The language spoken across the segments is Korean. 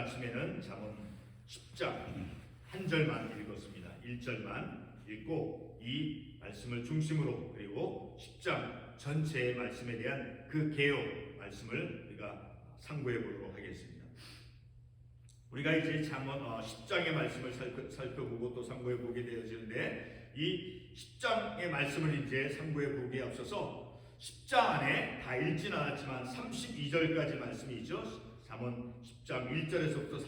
아침에는 잠언 10장 한 절만 읽었습니다. 1절만 읽고 이 말씀을 중심으로 그리고 10장 전체의 말씀에 대한 그 개요 말씀을 우리가 상고해 보도록 하겠습니다. 우리가 이제 잠언 10장의 말씀을 살펴보고 또 상고해 보게 되어지는데 이 10장의 말씀을 이제 상고해 보기에 앞서서 10장 안에 다 읽진 않았지만 32절까지 말씀이 있죠. 잠언 10장 1절에서부터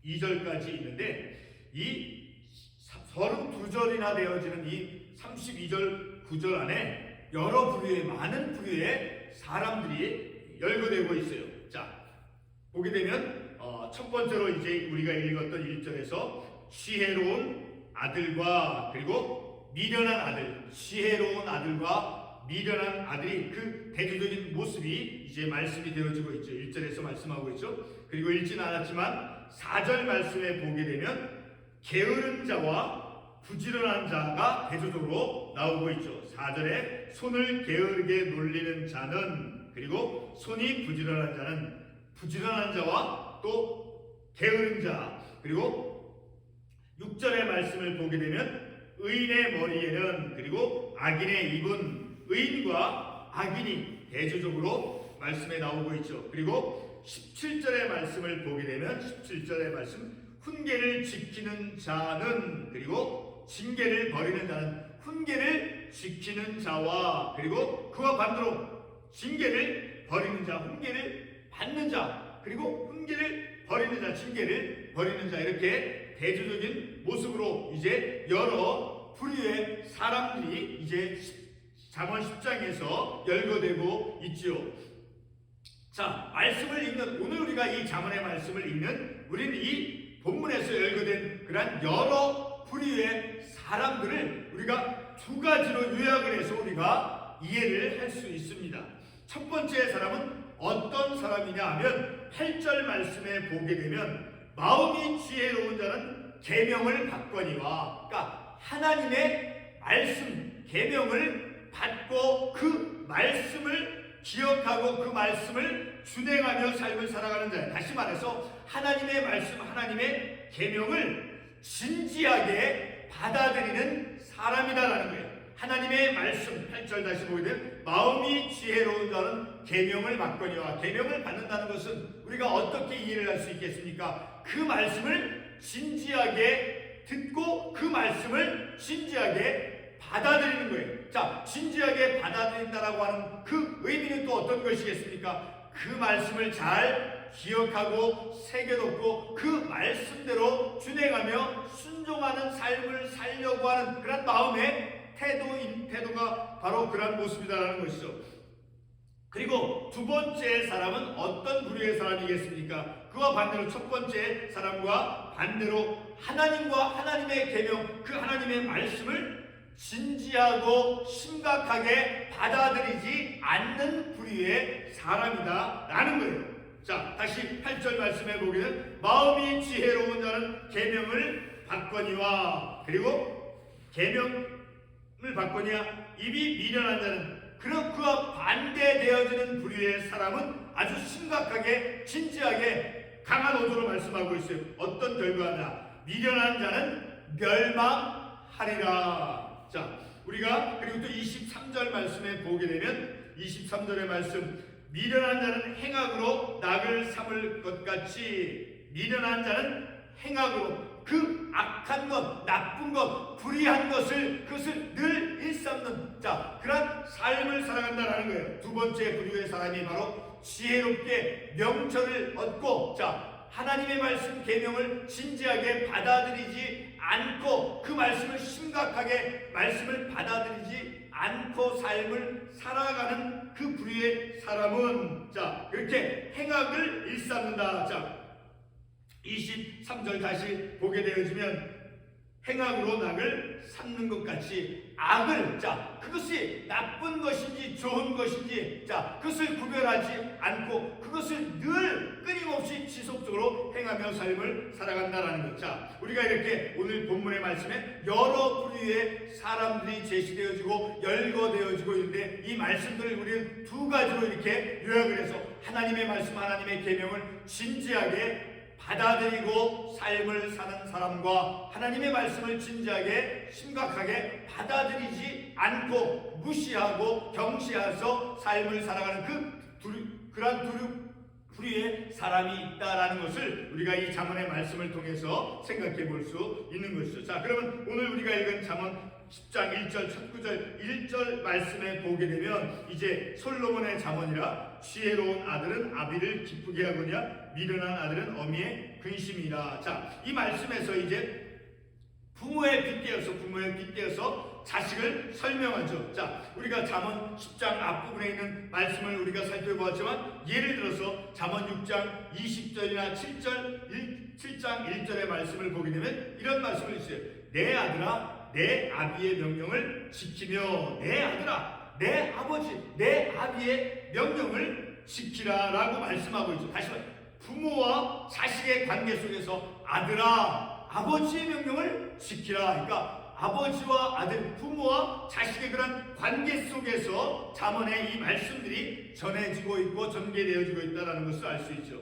32절까지 있는데 이 32절이나 되어지는 이 32절 9절 안에 여러 부류의 많은 부류의 사람들이 열거되고 있어요. 자, 보게 되면 첫 번째로 이제 우리가 읽었던 1절에서 지혜로운 아들과 그리고 미련한 아들, 지혜로운 아들과 미련한 아들이 그 대조적인 모습이 이제 말씀이 되어지고 있죠. 1절에서 말씀하고 있죠. 그리고 읽지는 않았지만 4절 말씀에 보게 되면 게으른 자와 부지런한 자가 대조적으로 나오고 있죠. 4절에 손을 게으르게 놀리는 자는 그리고 손이 부지런한 자는 부지런한 자와 또 게으른 자 그리고 6절의 말씀을 보게 되면 의인의 머리에는 그리고 악인의 입은 의인과 악인이 대조적으로 말씀에 나오고 있죠. 그리고 17절의 말씀을 보게 되면 17절의 말씀 훈계를 지키는 자는 그리고 징계를 버리는 자는 훈계를 지키는 자와 그리고 그와 반대로 징계를 버리는 자, 훈계를 받는 자 그리고 훈계를 버리는 자, 징계를 버리는 자 이렇게 대조적인 모습으로 이제 여러 부류의 사람들이 이제 잠언 10장에서 열거되고 있지요. 자, 말씀을 읽는 오늘 우리가 이 잠언의 말씀을 읽는 우리는 이 본문에서 열거된 그러한 여러 부류의 사람들을 우리가 두 가지로 요약을 해서 우리가 이해를 할 수 있습니다. 첫 번째 사람은 어떤 사람이냐 하면 8절 말씀에 보게 되면 마음이 지혜로운 자는 계명을 받거니와 그러니까 하나님의 말씀 계명을 받고 그 말씀을 기억하고 그 말씀을 준행하며 삶을 살아가는 자예요. 다시 말해서 하나님의 말씀, 하나님의 계명을 진지하게 받아들이는 사람이다라는 거예요. 하나님의 말씀 8절 다시 보게 되면 마음이 지혜로운 자는 계명을 받거니와 계명을 받는다는 것은 우리가 어떻게 이해를 할 수 있겠습니까? 그 말씀을 진지하게 듣고 그 말씀을 진지하게 받아들이는 거예요. 자, 진지하게 받아들인다라고 하는 그 의미는 또 어떤 것이겠습니까? 그 말씀을 잘 기억하고 새겨놓고 그 말씀대로 준행하며 순종하는 삶을 살려고 하는 그런 마음의 태도가 바로 그런 모습이다라는 것이죠. 그리고 두 번째 사람은 어떤 부류의 사람이겠습니까? 그와 반대로 첫 번째 사람과 반대로 하나님과 하나님의 계명, 그 하나님의 말씀을 진지하고 심각하게 받아들이지 않는 부류의 사람이다라는 거예요. 자, 다시 8절 말씀해 보기는 마음이 지혜로운 자는 계명을 받거니와 그리고 계명을 받거니와 입이 미련한 자는 그런 그와 반대되어지는 부류의 사람은 아주 심각하게 진지하게 강한 어조로 말씀하고 있어요. 어떤 결과냐? 미련한 자는 멸망하리라. 자, 우리가 그리고 또 23절 말씀에 보게 되면 23절의 말씀 미련한 자는 행악으로 낙을 삼을 것 같이 미련한 자는 행악으로 그 악한 것, 나쁜 것, 불의한 것을 그것을 늘 일삼는 자 그런 삶을 살아간다라는 거예요. 두 번째 부류의 사람이 바로 지혜롭게 명철을 얻고 자 하나님의 말씀 계명을 진지하게 받아들이지 않고 그 말씀을 심각하게 말씀을 받아들이지 않고 삶을 살아가는 그 부류의 사람은 자 이렇게 행악을 일삼는다. 자 23절 다시 보게 되어지면 행악으로 낙을 삼는 것 같이 악을 자 그것이 나쁜 것인지 좋은 것인지 자 그것을 구별하지 않고 그것을 늘 끊임없이 지속적으로 행하며 삶을 살아간다라는 것. 자 우리가 이렇게 오늘 본문의 말씀에 여러 부류의 사람들이 제시되어지고 열거되어지고 있는데 이 말씀들을 우리는 두 가지로 이렇게 요약을 해서 하나님의 말씀 하나님의 계명을 진지하게 받아들이고 삶을 사는 사람과 하나님의 말씀을 진지하게 심각하게 받아들이지 않고 무시하고 경시해서 삶을 살아가는 그러한 부류의 사람이 있다라는 것을 우리가 이 잠언의 말씀을 통해서 생각해 볼 수 있는 것이죠. 자, 그러면 오늘 우리가 읽은 잠언 10장 1절, 첫 9절, 1절 말씀에 보게 되면 이제 솔로몬의 잠언이라 지혜로운 아들은 아비를 기쁘게 하거냐 미련한 아들은 어미의 근심이라. 자, 이 말씀에서 이제 부모의 빗대어서 자식을 설명하죠. 자, 우리가 잠언 10장 앞부분에 있는 말씀을 우리가 살펴보았지만 예를 들어서 잠언 6장 20절이나 7장 1절의 말씀을 보게 되면 이런 말씀을 있어요. 내 아들아 내 아비의 명령을 지키며 내 아들아 내 아버지 내 아비의 명령을 지키라 라고 말씀하고 있죠. 다시 말해 부모와 자식의 관계 속에서 아들아 아버지의 명령을 지키라. 그러니까 아버지와 아들, 부모와 자식의 그런 관계 속에서 잠언의 이 말씀들이 전해지고 있고 전개되어지고 있다는 것을 알 수 있죠.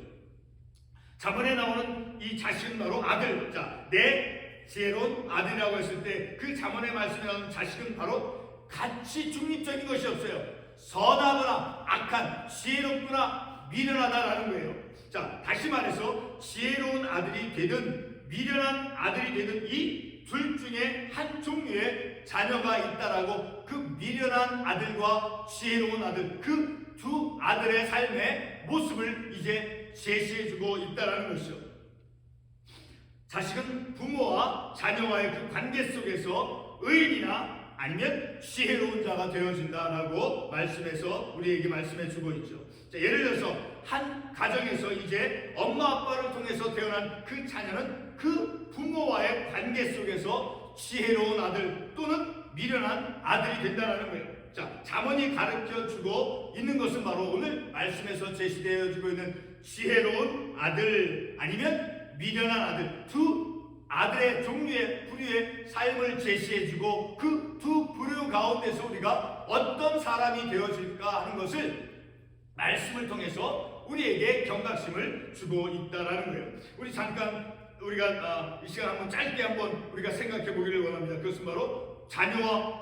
잠언에 나오는 이 자식은 바로 아들. 자, 내 지혜로운 아들이라고 했을 때 그 잠언의 말씀에 나오는 자식은 바로 가치 중립적인 것이 없어요. 선하거나 악한, 지혜롭거나 미련하다라는 거예요. 자, 다시 말해서 지혜로운 아들이 되든 미련한 아들이 되든 이 둘 중에 한 종류의 자녀가 있다라고 그 미련한 아들과 지혜로운 아들 그 두 아들의 삶의 모습을 이제 제시해주고 있다라는 것이죠. 자식은 부모와 자녀와의 그 관계 속에서 의인이나 아니면 지혜로운 자가 되어진다라고 말씀해서 우리에게 말씀해주고 있죠. 자, 예를 들어서 한 가정에서 이제 엄마 아빠를 통해서 태어난 그 자녀는 그 부모와의 관계 속에서 지혜로운 아들 또는 미련한 아들이 된다는 거예요. 자, 잠언이 가르쳐주고 있는 것은 바로 오늘 말씀에서 제시되어지고 있는 지혜로운 아들 아니면 미련한 아들 두 아들의 종류의 부류의 삶을 제시해주고 그 두 부류 가운데서 우리가 어떤 사람이 되어질까 하는 것을 말씀을 통해서 우리에게 경각심을 주고 있다라는 거예요. 우리가 이 시간 한번 짧게 한번 우리가 생각해 보기를 원합니다. 그것은 바로 자녀와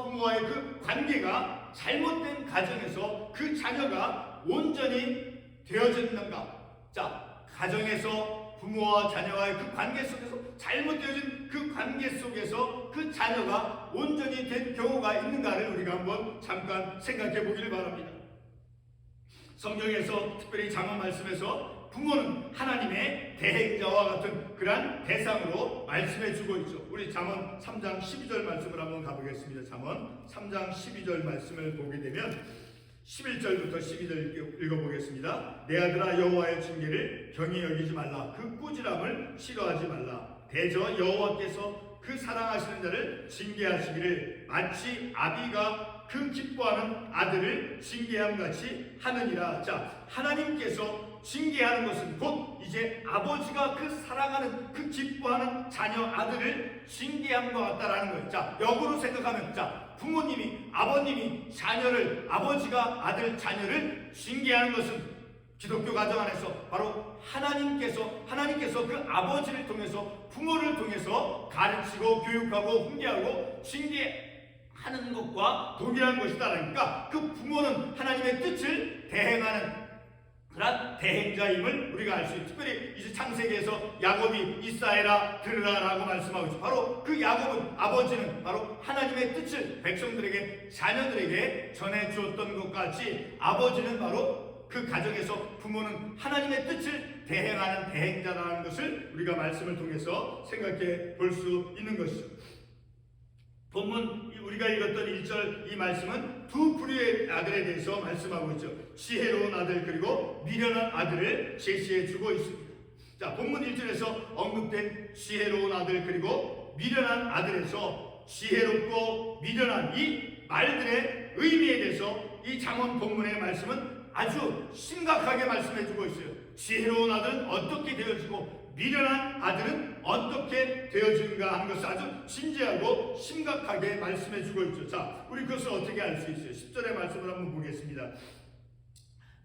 부모와의 그 관계가 잘못된 가정에서 그 자녀가 온전히 되어졌는가? 자, 가정에서 부모와 자녀와의 그 관계 속에서 잘못되어진 그 관계 속에서 그 자녀가 온전히 된 경우가 있는가를 우리가 한번 잠깐 생각해 보기를 바랍니다. 성경에서 특별히 잠언 말씀에서 부모는 하나님의 대행자와 같은 그러한 대상으로 말씀해 주고 있죠. 우리 잠언 3장 12절 말씀을 한번 가보겠습니다. 잠언 3장 12절 말씀을 보게 되면 11절부터 12절 읽어보겠습니다. 내 아들아 여호와의 징계를 경히 여기지 말라. 그 꾸지람을 싫어하지 말라. 대저 여호와께서 그 사랑하시는 자를 징계하시기를 마치 아비가 그 기뻐하는 아들을 징계함같이 하느니라. 자, 하나님께서 징계하는 것은 곧 이제 아버지가 그 사랑하는 그 기뻐하는 자녀 아들을 징계함과 같다라는 거예요. 자, 역으로 생각하면 부모님이 아버님이 아버지가 아들 자녀를 징계하는 것은 기독교 가정 안에서 바로 하나님께서 그 아버지를 통해서 부모를 통해서 가르치고 교육하고 훈계하고 징계하는 것과 동일한 것이다. 그러니까 그 부모는 하나님의 뜻을 대행하는 그런 대행자임을 우리가 알 수 있죠. 특별히 이제 창세기에서 야곱이 이스라엘아 들으라라고 말씀하고 있죠. 바로 그 야곱은 아버지는 바로 하나님의 뜻을 백성들에게 자녀들에게 전해 주었던 것 같이 아버지는 바로 그 가정에서 부모는 하나님의 뜻을 대행하는 대행자라는 것을 우리가 말씀을 통해서 생각해 볼 수 있는 것이죠. 본문 우리가 읽었던 1절 이 말씀은 두 부류의 아들에 대해서 말씀하고 있죠. 지혜로운 아들 그리고 미련한 아들을 제시해 주고 있습니다. 자, 본문 1절에서 언급된 지혜로운 아들 그리고 미련한 아들에서 지혜롭고 미련한 이 말들의 의미에 대해서 이 잠언 본문의 말씀은 아주 심각하게 말씀해 주고 있어요. 지혜로운 아들은 어떻게 되어지고 미련한 아들은 어떻게 되어지는가 하는 것을 아주 진지하고 심각하게 말씀해 주고 있죠. 자, 우리 그것을 어떻게 알 수 있어요? 10절의 말씀을 한번 보겠습니다.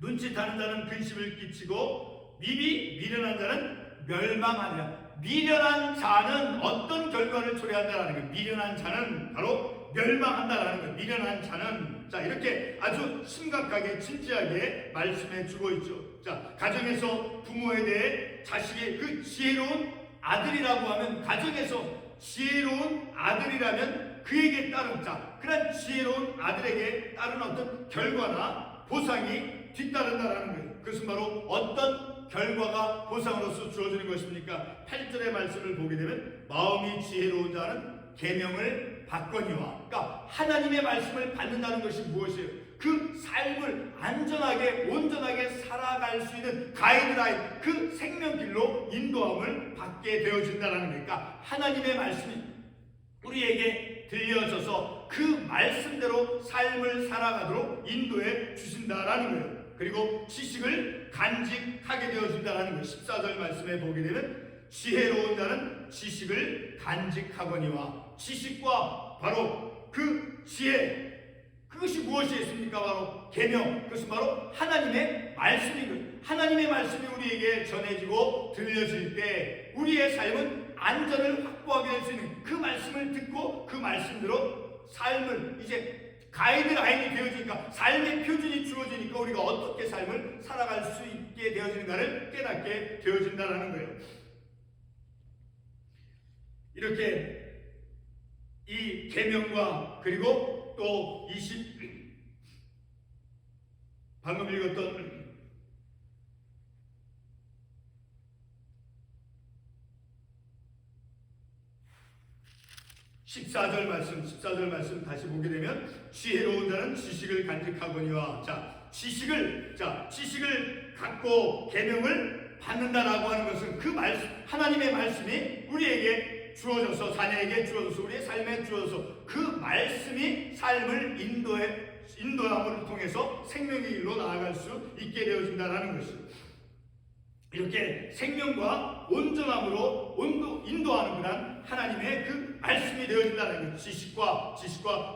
눈치 다는 자는 근심을 끼치고 미련한 자는 멸망하리라. 미련한 자는 어떤 결과를 초래한다라는 거예요. 미련한 자는 바로 멸망한다라는 거예요. 미련한 자는, 자, 이렇게 아주 심각하게 진지하게 말씀해 주고 있죠. 자, 가정에서 부모에 대해 자식의 그 지혜로운 아들이라고 하면, 가정에서 지혜로운 아들이라면 그에게 따른, 자, 그런 지혜로운 아들에게 따른 어떤 결과나 보상이 뒤따른다라는 거예요. 그것은 바로 어떤 결과가 보상으로서 주어지는 것입니까? 8절의 말씀을 보게 되면 마음이 지혜로운 자는 계명을 받거니와, 그러니까 하나님의 말씀을 받는다는 것이 무엇이에요? 그 삶을 안전하게 온전하게 살아갈 수 있는 가이드라인, 그 생명길로 인도함을 받게 되어진다는 거예요. 그러니까 하나님의 말씀이 우리에게 들려져서 그 말씀대로 삶을 살아가도록 인도해 주신다라는 거예요. 그리고 지식을 간직하게 되어진다는 거예요. 14절 말씀에 보게 되면 지혜로운 자는 지식을 간직하거니와, 지식과 바로 그 지혜, 그것이 무엇이겠습니까? 바로 계명, 그것은 바로 하나님의 말씀인 거예요. 하나님의 말씀이 우리에게 전해지고 들려질 때 우리의 삶은 안전을 확보하게 될 수 있는, 그 말씀을 듣고 그 말씀대로 삶을, 이제 가이드라인이 되어지니까, 삶의 표준이 주어지니까 우리가 어떻게 삶을 살아갈 수 있게 되어지는가를 깨닫게 되어진다는 거예요. 이렇게 이 계명과 그리고 또 방금 읽었던 14절 말씀 다시 보게 되면 지혜로운 자는 지식을 간직하거니와, 지식을 갖고 계명을 받는다라고 하는 것은 그 말씀, 하나님의 말씀이 우리에게 주어져서, 자녀에게 주어져서, 우리의 삶에 주어져서 그 말씀이 삶을 인도함을 통해서 생명의 길로 나아갈 수 있게 되어진다라는 것이죠. 이렇게 생명과 온전함으로 인도하는 그런 하나님의 그 말씀이 되어진다는 것, 지식과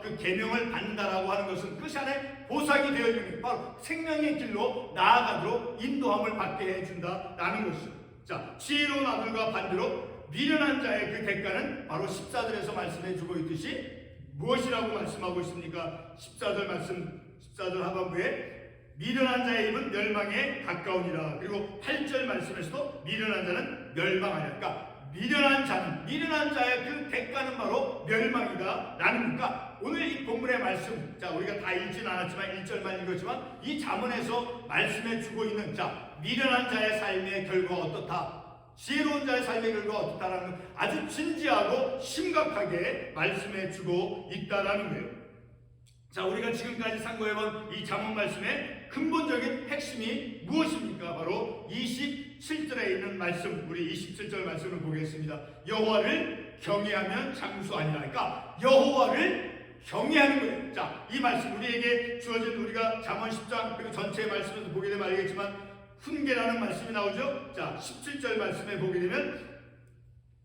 그 계명을 받는다라고 하는 것은 그것이 하나의 보상이 되어지는 것, 바로 생명의 길로 나아가도록 인도함을 받게 해준다라는 것이죠. 자, 지혜로운 아들과 반대로 미련한 자의 그 대가는 바로 14절에서 말씀해주고 있듯이 무엇이라고 말씀하고 있습니까? 14절 하반부에 미련한 자의 입은 멸망에 가까우니라. 그리고 8절 말씀에서도 미련한 자는 멸망하리라. 그러니까 미련한 자의 그 대가는 바로 멸망이다 라는 거니까, 오늘 이 본문의 말씀, 우리가 다 읽지는 않았지만 1절만 읽었지만 이 잠언에서 말씀해 주고 있는, 미련한 자의 삶의 결과가 어떻다, 지혜로운 자의 삶의 결과가 어떻다라는 걸 아주 진지하고 심각하게 말씀해 주고 있다라는 거예요. 우리가 지금까지 상고해본 이 잠언 말씀의 근본적인 핵심이 무엇입니까? 바로 27절에 있는 말씀, 우리 27절 말씀을 보겠습니다. 여호와를 경외하면 장수하니라. 그러니까 여호와를 경외하는 거예요. 이 말씀 우리에게 주어진, 우리가 잠언 10장 그리고 전체의 말씀에서 보게 되면 알겠지만 훈계라는 말씀이 나오죠. 17절 말씀에 보게 되면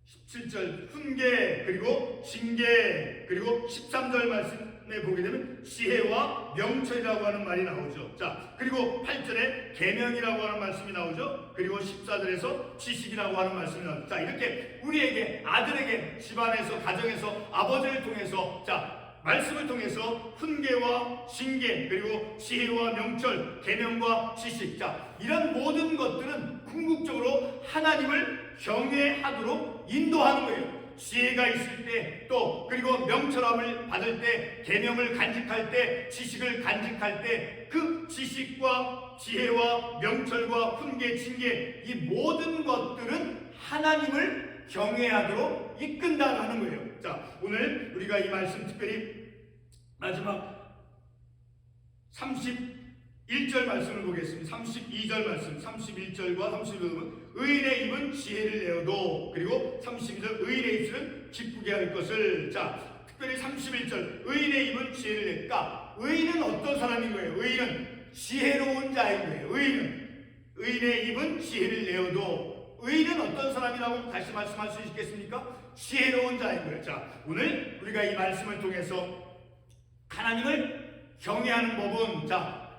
17절 훈계, 그리고 징계, 그리고 13절 말씀에 보게 되면 지혜와 명철이라고 하는 말이 나오죠. 그리고 8절에 계명이라고 하는 말씀이 나오죠. 그리고 14절에서 지식이라고 하는 말씀이 나오죠. 이렇게 우리에게, 아들에게, 집안에서, 가정에서, 아버지를 통해서, 말씀을 통해서 훈계와 징계, 그리고 지혜와 명철, 계명과 지식, 이런 모든 것들은 궁극적으로 하나님을 경외하도록 인도하는 거예요. 지혜가 있을 때, 또 그리고 명철함을 받을 때, 계명을 간직할 때, 지식을 간직할 때, 그 지식과 지혜와 명철과 훈계, 징계, 이 모든 것들은 하나님을 경외하도록 이끈다라는 거예요. 오늘 우리가 이 말씀, 특별히 마지막 31절 말씀을 보겠습니다. 32절 말씀, 31절과 32절은 의인의 입은 지혜를 내어도, 그리고 32절 의인의 입술은 기쁘게 할 것을. 특별히 31절 의인의 입은 지혜를 내까, 의인은 어떤 사람인 거예요? 의인은 지혜로운 자인 거예요. 의인의 입은 지혜를 내어도, 의인은 어떤 사람이라고 다시 말씀할 수 있겠습니까? 지혜로운 자인 거예요. 오늘 우리가 이 말씀을 통해서 하나님을 경외하는 법은,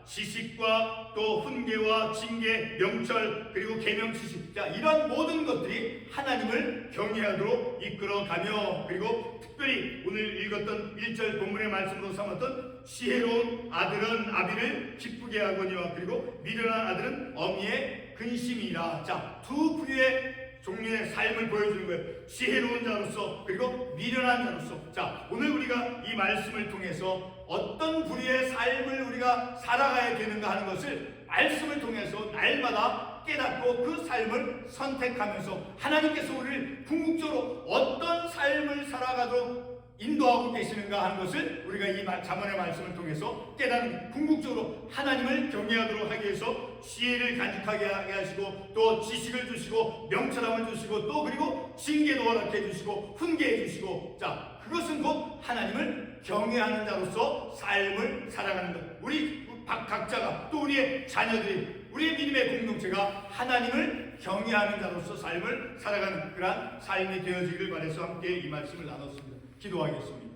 지식과 또 훈계와 징계, 명철, 그리고 계명 지식, 자, 이런 모든 것들이 하나님을 경외하도록 이끌어가며, 그리고 특별히 오늘 읽었던 1절 본문의 말씀으로 삼았던 지혜로운 아들은 아비를 기쁘게 하거니와 그리고 미련한 아들은 어미의 근심이라. 자, 두 부류의 종류의 삶을 보여주는 거예요. 지혜로운 자로서 그리고 미련한 자로서. 자, 오늘 우리가 이 말씀을 통해서 어떤 부류의 삶을 우리가 살아가야 되는가 하는 것을 말씀을 통해서 날마다 깨닫고 그 삶을 선택하면서 하나님께서 우리를 궁극적으로 어떤 삶을 살아가도록 인도하고 계시는가 하는 것을 우리가 이 잠언의 말씀을 통해서 깨닫는, 궁극적으로 하나님을 경외하도록 하기 위해서 지혜를 간직하게 하시고 또 지식을 주시고 명철함을 주시고 또 그리고 징계도 허락해 주시고 훈계해 주시고, 자, 그것은 곧 하나님을 경외하는 자로서 삶을 살아가는 것. 우리 각자가 또 우리의 자녀들이, 우리의 믿음의 공동체가 하나님을 경외하는 자로서 삶을 살아가는 그러한 삶이 되어지기를 바라서 함께 이 말씀을 나눴습니다. 기도하겠습니다.